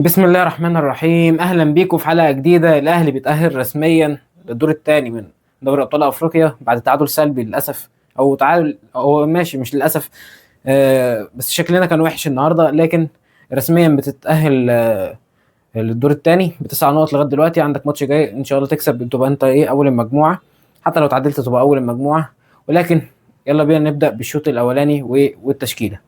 بسم الله الرحمن الرحيم. اهلا بيكم في حلقه جديده. الاهلي بيتاهل رسميا للدور الثاني من دوري ابطال افريقيا بعد تعادل سلبي للاسف، او تعادل هو ماشي مش للاسف. بس شكلنا كان وحش النهارده، لكن رسميا بتتاهل للدور الثاني بتسع نقط. لغايه دلوقتي عندك ماتش جاي ان شاء الله تكسب تبقى انت اول المجموعه، حتى لو تعادلت تبقى اول المجموعه. ولكن يلا بينا نبدا بالشوط الاولاني والتشكيله.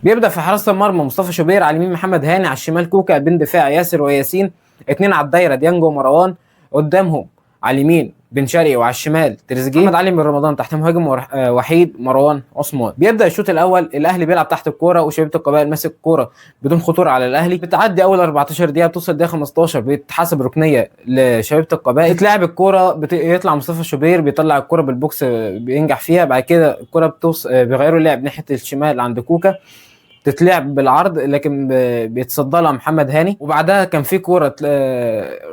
بيبدأ في حراسة المرمى مصطفى شوبير، على اليمين محمد هاني، على الشمال كوكا، بين دفاع ياسر وياسين، اتنين على الدايرة ديانجو ومروان، قدامهم على اليمين بن شرقي وعلى الشمال تريزيجيه، محمد علي من رمضان، تحت مهاجم وحيد مروان عثمان. بيبدأ الشوط الأول الأهلي بيلعب تحت الكورة وشبيبة القبائل ماسك الكورة بدون خطورة على الأهلي. بتعدي أول 14 دقيقة، بتوصل الدقيقة 15 بيتحسب ركنية لشبيبة القبائل، تتلعب الكورة يطلع مصطفى شوبير بيطلع الكورة بالبوكس، بينجح فيها. بعد كده الكورة بتوصل، بيغيروا اللعب ناحية الشمال عند كوكا، تتلعب بالعرض لكن بيتصدى لها محمد هاني. وبعدها كان في كوره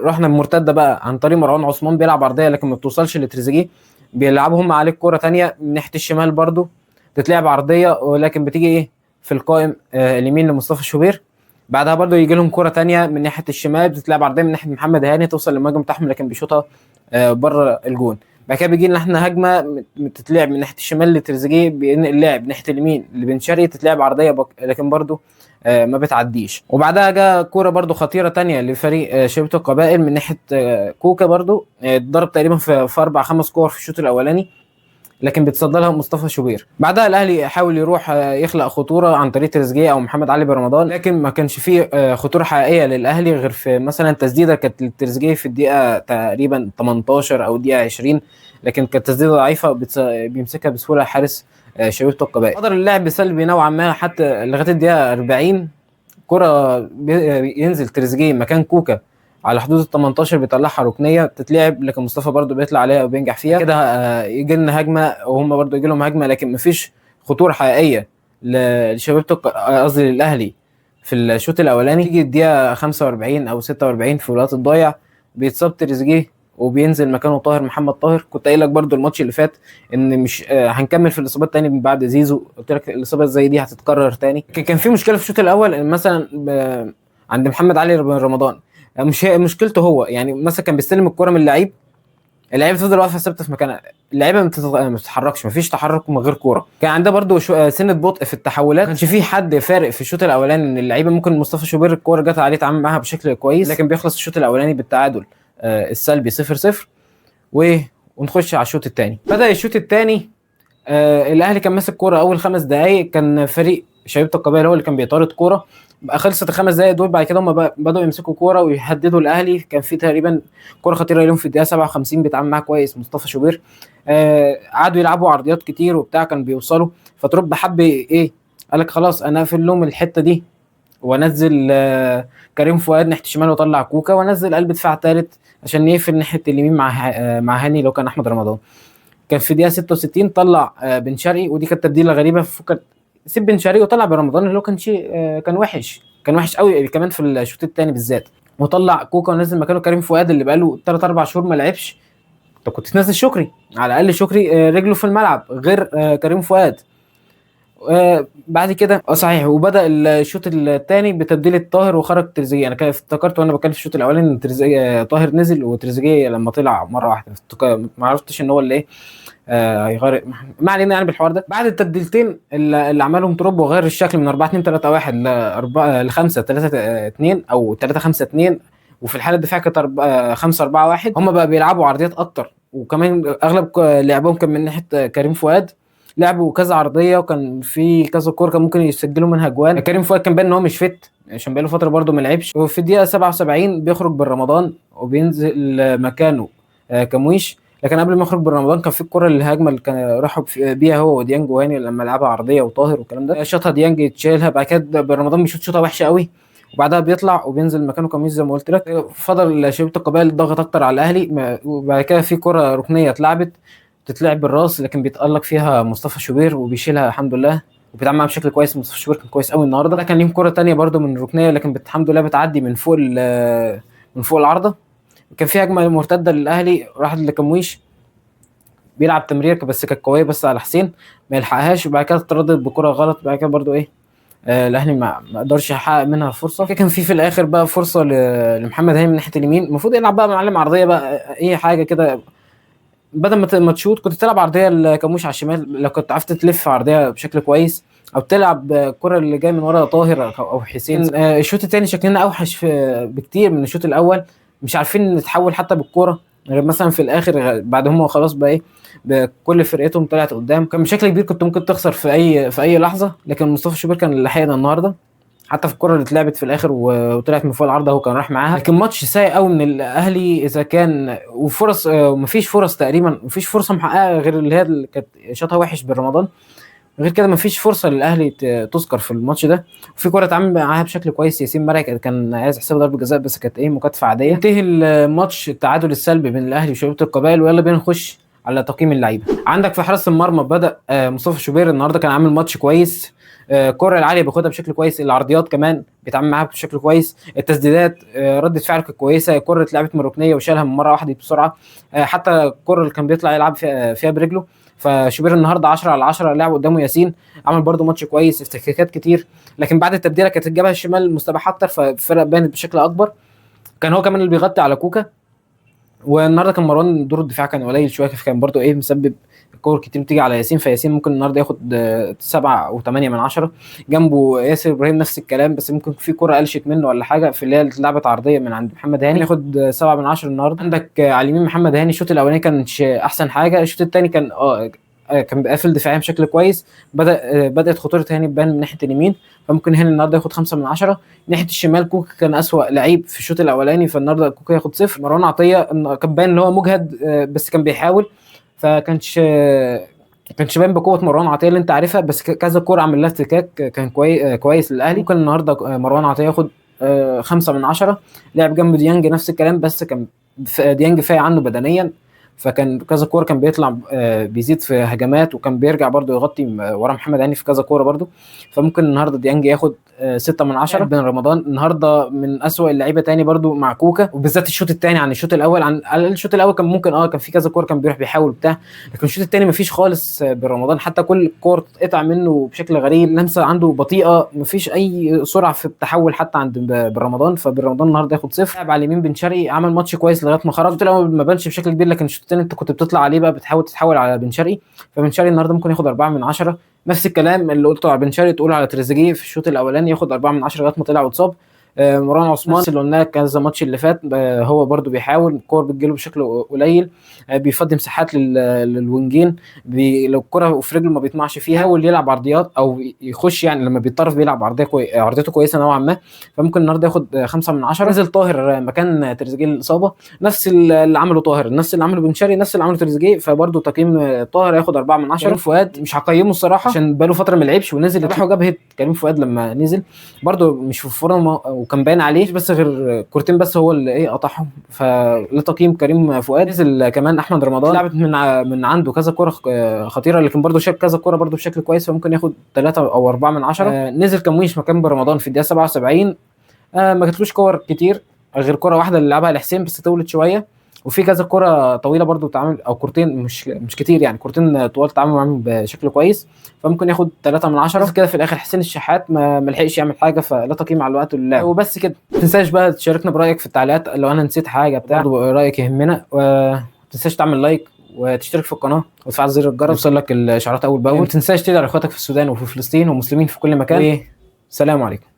رحنا بمرتده بقى عن طريق مروان عثمان، بيلعب عرضيه لكن ما بتوصلش لتريزيجيه، بيلعبوا هم عليه كوره تانية من ناحيه الشمال برضو، تتلعب عرضيه ولكن بتيجي في القائم اليمين لمصطفى شوبير. بعدها برضو يجي لهم كوره تانية من ناحيه الشمال، بتتلعب عرضيه من ناحيه محمد هاني، توصل للمهاجم بتاعهم لكن بيشوطها بره الجون. بعد كده بيجي لنا احنا هجمه تتلعب من ناحيه الشمال لتريزيجيه، بينقل اللعب ناحيه اليمين لبن شرقي، تتلعب عرضيه لكن برضو ما بتعديش. وبعدها جاء كوره برضو خطيره تانية لفريق شبيبه القبائل من ناحيه كوكا، برضو اتضرب تقريبا في اربع خمس كور في الشوط الاولاني، لكن بيتصدى لها مصطفى شوبير. بعدها الاهلي حاول يروح يخلق خطوره عن طريق تريزيجيه او محمد علي برمضان، لكن ما كانش فيه خطوره حقيقيه للاهلي غير في مثلا تسديده كانت لتريزيجيه في الدقيقه تقريبا 18 او الدقيقه 20، لكن كانت تسديده ضعيفه بيمسكها بسهوله حارس شبيبه القبائل. قدر اللعب سلبي نوعا ما حتى لغايه الدقيقه 40. كرة ينزل تريزيجيه مكان كوكا على حدود ال 18، بيطلعها ركنيه تتلعب، لكن مصطفى برضو بيطلع عليها وبينجح فيها كده. يجي لنا هجمه وهم برضو يجي لهم هجمه، لكن مفيش خطوره حقيقيه لشباب قصدي للاهلي في الشوط الاولاني. تيجي الدقيقه 45 او 46 في الوقت الضايع، بيتصاب تريزيجيه وبينزل مكانه طاهر محمد طاهر. كنت قايل لك برضو الماتش اللي فات ان مش هنكمل في الاصابات تاني من بعد زيزو، قلت لك الاصابه زي دي هتتكرر تاني. كان في مشكله في الشوط الاول إن مثلا عند محمد علي رمضان، مش هي مشكلته هو، يعني مثلا كان بيستلم الكرة من اللعيب، اللعيبه تفضل واقفه ثابته في مكانها، اللعيبه ما بتتحركش، مفيش تحرك من غير كوره. كان عندها برضو سنه بطء في التحولات، ما كانش في حد فارق في الشوط الاولاني ان اللعيبه ممكن مصطفى شوبير الكوره جت عليه اتعامل معاها بشكل كويس، لكن بيخلص الشوط الاولاني بالتعادل السلبي 0-0. ونخش على الشوط الثاني. بدا الشوط الثاني، الاهلي كان ماسك كوره اول خمس دقائق، كان فريق شبيبه القبائل هو اللي كان بيطارد كوره. بقى خلصت الخمس دقائق دول، بعد كده هم بداوا يمسكوا كوره ويهددوا الاهلي. كان في تقريبا كوره خطيره لهم في الدقيقه 57 بيتعامل معاها كويس مصطفى شوبير. قعدوا يلعبوا عرضيات كتير وبتاع، كان بيوصلوا. فتروب حب قال لك خلاص انا اقفل لهم الحته دي، وانزل كريم فؤاد ناحيه الشمال، واطلع كوكا، وانزل قلب دفاع ثالث عشان يقفل ناحيه اليمين مع هاني لو كان احمد رمضان. كان في دقيقه 66 طلع بن شرقي، ودي كانت تبديله غريبه، فكر سيب بن شرقي وطلع برمضان اللي هو كان شيء كان وحش، كان وحش قوي كمان في الشوط الثاني بالذات. وطلع كوكا ونزل مكانه كريم فؤاد اللي بقاله 3 4 شهور ما لعبش. انت كنت تنزل شكري على الاقل، شكري رجله في الملعب غير كريم فؤاد. بعد كده صحيح، وبدا الشوط الثاني بتبديل الطاهر وخرج تريزيجيه. انا كان افتكرت وانا بتكلم في الشوط الاولاني ان تريزيجيه طاهر نزل وتريزيجيه لما طلع مره واحده، ما عرفتش ان هو اللي هيغير. ما علينا يعني بالحوار ده. بعد التبديلتين اللي عملهم تروب وغير الشكل من 4 2 3 1 ل 4 ل 5 3 2 او 3 5 2، وفي الحاله الدفاع كانت 5 4 1. هم بقى بيلعبوا عرضيات اكتر، وكمان اغلب لعبهم كان من ناحيه كريم فؤاد. لعبوا كذا عرضيه وكان في كذا كوره كان ممكن يسجلوا منها جوان. كريم فؤاد كان باين ان هو مش فت عشان بقاله فتره برده ما لعبش. وفي الدقيقه 77 بيخرج بالرمضان وبينزل مكانه كمويش. لكن قبل ما يخرج بالرمضان كان في الكره الهجمه اللي كان راحوا بيها هو وديانج وهاني لما لعبها عرضيه وطاهر والكلام ده، شاطها ديانج يتشالها. بعد كده بالرمضان بيشوط شوطه وحشه قوي، وبعدها بيطلع وبينزل مكانه كميس زي ما قلت لك. فضل شبيبه القبائل الضغط اكتر على الاهلي. وبعد كده في كره ركنيه اتلعبت، تتلعب بالراس لكن بيتالق فيها مصطفى شوبير وبيشيلها الحمد لله، وبيتعامل معاها بشكل كويس. مصطفى شوبير كان كويس قوي النهارده. ده كان ليهم كره تانية برده من ركنيه، لكن الحمد لله بتعدي من فوق العارضه. كان في هجمه مرتده للاهلي راحت لكمويش، بيلعب تمرير بس كانت قويه بس على حسين ما يلحقهاش، وبعد كده اتردد بكره غلط. بعد كده برده الاهلي ما قدرش يحقق منها فرصه. كان في الاخر بقى فرصه لمحمد هاني من ناحيه اليمين، المفروض يلعب بقى معلم عرضيه بقى اي حاجه كده، بدل ما تشوط كنت تلعب عرضيه لكموش على الشمال، لو كنت عرفت تلف عرضيه بشكل كويس، او تلعب الكره اللي جايه من ورا طاهر او حسين. الشوط الثاني شكلنا اوحش بكتير من الشوط الاول، مش عارفين نتحول حتى بالكوره، غير مثلا في الاخر بعد هم خلاص بقى ايه، بكل فرقتهم طلعت قدام، كان بشكل كبير كنت ممكن تخسر في اي لحظه، لكن مصطفى شوبير كان اللي لحقنا النهارده، حتى في الكره اللي اتلعبت في الاخر وطلعت من فوق العارضه هو كان راح معاها. لكن ماتش سيء قوي من الاهلي اذا كان، وفرص مفيش فرص تقريبا، مفيش فرصه محققه غير اللي هي اللي كانت شاطها وحش بالرمضان، غير كده مفيش فرصه للاهلي تذكر في الماتش ده. وفي كره اتعامل معاها بشكل كويس ياسين مرعي، كان عايز يحسبها ضربه جزاء بس كانت ايه مكافاه عاديه. انتهي الماتش التعادل السلبي بين الاهلي وشبيبه القبائل، ويلا بينا نخش على تقييم اللعيبه. عندك في حراسه المرمى بدا مصطفى شوبير النهارده كان عامل ماتش كويس، الكره العاليه بياخدها بشكل كويس، العرضيات كمان بيتعامل معاها بشكل كويس، التسديدات ردة فعل كانت كويسه، الكره اتلعبت من ركنيه وشالها من مره واحده بسرعه، حتى الكره اللي كان بيطلع يلعب فيها برجله. فشوبير النهارده 10 على 10، لعب قدامه ياسين عمل برده ماتش كويس، افتكاكات كتير، لكن بعد التبديله كانت الجبهه الشمال مستباح اكتر، فالفرق بانت بشكل اكبر، كان هو كمان اللي بيغطي على كوكا. والنهارده كان مروان دور الدفاع كان قليل شويه، كان برده ايه مسبب كور كتير بتيجي على ياسين، فياسين ممكن النهارده ياخد 7 أو 8 من 10. جنبه ياسر ابراهيم نفس الكلام، بس ممكن في كوره قلشت منه ولا حاجه في اللي هي اتلعبت عرضيه من عند محمد هاني، ياخد 7 من 10 النهارده. عندك على اليمين محمد هاني، الشوط الاولاني كانش احسن حاجه، الشوط الثاني كان كان بيقفل دفاعيا بشكل كويس، بدات خطوره هاني تبان من ناحيه اليمين، فممكن هاني النهارده ياخد 5 من 10. ناحيه الشمال كوكا كان اسوأ لعيب في الشوط الاولاني، فالنهارده كوكا ياخد 0. مروان عطيه كان باين ان هو مجهد بس كان بيحاول، فكانش باين بقوه مروان عطيه اللي انت عارفها، بس كذا كوره عمل لها افتكاك كان كويس للاهلي. ممكن النهارده مروان عطيه ياخد 5 من 10. لعب جنب ديانج نفس الكلام، بس كان ديانج فايق عنه بدنيا، فكان كذا كوره كان بيطلع بيزيد في هجمات، وكان بيرجع برده يغطي ورا محمد هاني في كذا كوره برده، فممكن النهارده ديانج ياخد 6 من 10. بن رمضان النهارده من اسوأ اللعيبه تاني برده مع كوكا، وبالذات الشوط الثاني عن الشوط الاول، عن الشوط الاول كان ممكن كان في كذا كوره كان بيروح بيحاول بتاع، لكن الشوط الثاني مفيش خالص بن رمضان، حتى كل الكور اتقطع منه بشكل غريب، لمسه عنده بطيئه، مفيش اي سرعه في التحول حتى عند بن رمضان، فبن رمضان النهارده ياخد 0. لعب على اليمين بن شرقي عمل ماتش كويس لغايه ما خرج، الشوط الاول ما بانش بشكل كبير، لكن الشوط الثاني انت كنت بتطلع عليه بقى بتحاول تتحول على بن شرقي، فبن شرقي النهارده ممكن ياخد 4 من 10. نفس الكلام اللي قلته على بن شرقي تقوله على تريزيجيه في الشوط الاولاني، ياخد 4 من 10 لغايه ما طلع واتصاب. مروان عثمان نفس اللي قلناه كذا ماتش اللي فات، هو برده بيحاول، الكور بتجيله بشكل قليل، بيفضي مساحات للوينجين، لو الكره في رجله ما بيطمعش فيها، يحاول يلعب عرضيات او يخش، يعني لما بيطرف بيلعب عرضيته كويسه نوعا ما، فممكن النهارده ياخد 5 من 10. نزل طاهر مكان تريزيجيه الاصابه، نفس اللي عمله طاهر، نفس اللي عمله بن شرقي، نفس اللي عمله تريزيجيه، فبرده تقييم طاهر هياخد 4 من 10. كريم فؤاد مش هقيمه الصراحه عشان بقاله فتره ما لعبش، ونزل راح وجاب كريم فؤاد لما نزل برده مش في فورمه، وكان باين عليه بس غير كورتين بس هو اللي قطعهم، فلا تقييم كريم فؤاد. نزل كمان احمد رمضان، لعبت من عنده كذا كوره خطيره، لكن برده شاف كذا كوره برده بشكل كويس، فممكن ياخد 3 او 4 من 10. نزل كمويش مكان برمضان في الدقيقه 77، ما جاتلوش كور كتير غير كوره واحده اللي لعبها لحسين بس طولت شويه، وفي كذا كرة طويلة برضو تعامل، او كورتين مش كتير يعني، كورتين طوال تعامل معاهم بشكل كويس، فممكن ياخد 3 من 10. كده في الاخر حسين الشحات ما لحقش يعمل حاجة، فلا تقييم على الوقت واللعب وبس كده. ما تنساش بقى تشاركنا برأيك في التعليقات لو انا نسيت حاجة بتاع، برضو رأيك يهمنا، وما تنساش تعمل لايك وتشترك في القناة وتفعل زر الجرس يوصل لك الاشعارات اول باول، ما تنساش تدعي لاخواتك في السودان وفي فلسطين ومسلمين في كل مكان. سلام عليكم.